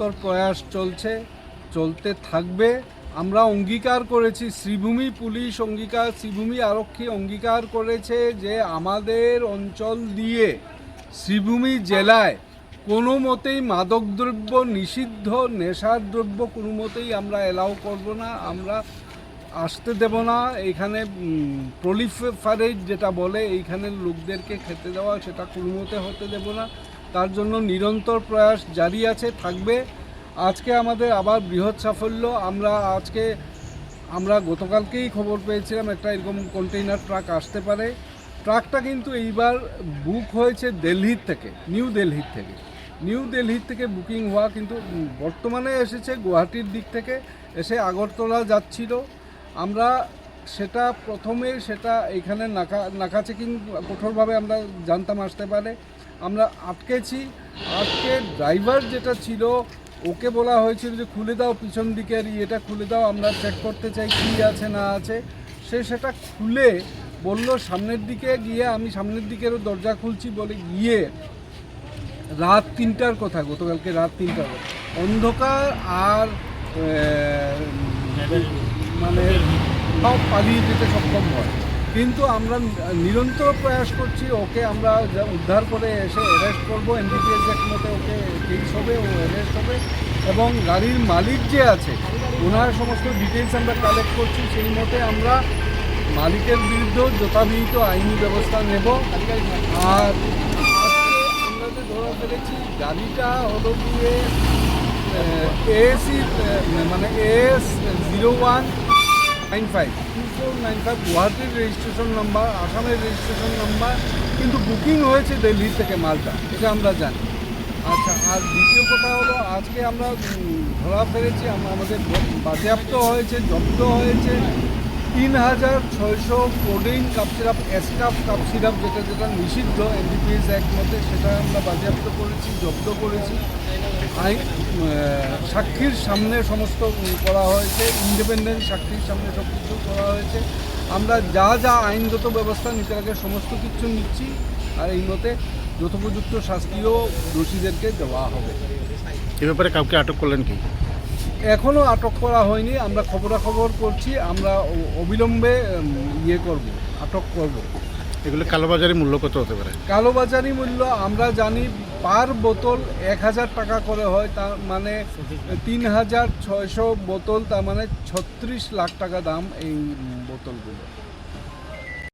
নিরন্তর প্রয়াস চলতে থাকবে। আমরা অঙ্গীকার করেছি, শ্রীভূমি পুলিশ অঙ্গীকার, শ্রীভূমি আরক্ষী অঙ্গীকার করেছে যে আমাদের অঞ্চল দিয়ে শ্রীভূমি জেলায় কোনো মতেই মাদকদ্রব্য নিষিদ্ধ, নেশার দ্রব্য কোনো মতেই আমরা অ্যালাউ করব না, আমরা আসতে দেব না। এইখানে প্রলিফারেট যেটা বলে এইখানের লোকদেরকে খেতে দেওয়া, সেটা কোনো মতে হতে দেব না। তার জন্য নিরন্তর প্রয়াস জারি আছে, থাকবে। আজকে আমাদের আবার বৃহৎ সাফল্য। আমরা গতকালকেই খবর পেয়েছিলাম একটা এরকম কন্টেইনার ট্রাক আসতে পারে। ট্রাকটা কিন্তু এইবার বুক হয়েছে নিউ দিল্লির থেকে বুকিং হওয়া, কিন্তু বর্তমানে এসেছে গুয়াহাটির দিক থেকে, এসে আগরতলা যাচ্ছিল। আমরা প্রথমে এইখানে নাকা চেকিং কঠোরভাবে আমরা জানতাম আসতে পারে, আমরা আটকে ড্রাইভার যেটা ছিল ওকে বলা হয়েছিল যে খুলে দাও, পিছন দিকের ইয়েটা খুলে দাও, আমরা চেক করতে চাই কী আছে না আছে। সেটা খুলে বলল সামনের দিকে গিয়ে, আমি সামনের দিকেরও দরজা খুলছি বলে গিয়ে রাত 3টার কথা, গতকালকে রাত 3টার কথা, অন্ধকার আর মানে পালিয়ে যেতে সক্ষম হয়। কিন্তু আমরা নিরন্তর প্রয়াস করছি, ওকে আমরা উদ্ধার করে এসে অ্যারেস্ট করবো। এনডিপিএস অ্যাক্ট মতে ওকে কেস হবে, ও অ্যারেস্ট হবে। এবং গাড়ির মালিক যে আছে ওনার সমস্ত ডিটেলস আমরা কালেক্ট করছি, সেই মতে আমরা মালিকের বিরুদ্ধেও যথাবিহিত আইনি ব্যবস্থা নেব। আর আমরা যে ধরা ফেলেছি গাড়িটা হলো গিয়ে AS0195 গুয়াহাটির রেজিস্ট্রেশন নাম্বার, আসামের রেজিস্ট্রেশন নাম্বার, কিন্তু বুকিং হয়েছে দিল্লি থেকে মালটা, এটা আমরা জানি। আচ্ছা, আর দ্বিতীয় কথা হলো আজকে আমরা ধরা ফেলেছি, আমাদের বাজেয়াপ্ত হয়েছে, জব্দ হয়েছে 3600 কোডেইন কাপ সিরাপ, এসকাপ কাপ সিরাপ, যেটা নিষিদ্ধ এনডিপিএস অ্যাক্ট মতে, সেটা আমরা বাজেয়াপ্ত করেছি, জব্দ করেছি। সাক্ষীর সামনে সমস্ত করা হয়েছে, ইন্ডিপেন্ডেন্ট সাক্ষীর সামনে সব কিছু করা হয়েছে। আমরা যা আইনগত ব্যবস্থা নিতে লাগে সমস্ত কিছু নিচ্ছি, আর এই মতে যথোপযুক্ত শাস্তিও দোষীদেরকে দেওয়া হবে। এ ব্যাপারে কাউকে আটক করলেন কি? এখনও আটক করা হয়নি, আমরা খবরাখবর করছি, আমরা অবিলম্বে আটক করব। এগুলো কালোবাজারি মূল্য কত হতে পারে? কালোবাজারি মূল্য আমরা জানি পার বোতল 1000 টাকা করে হয়, তার মানে 3600 বোতল, তার মানে 36 লাখ টাকা দাম এই বোতলগুলো।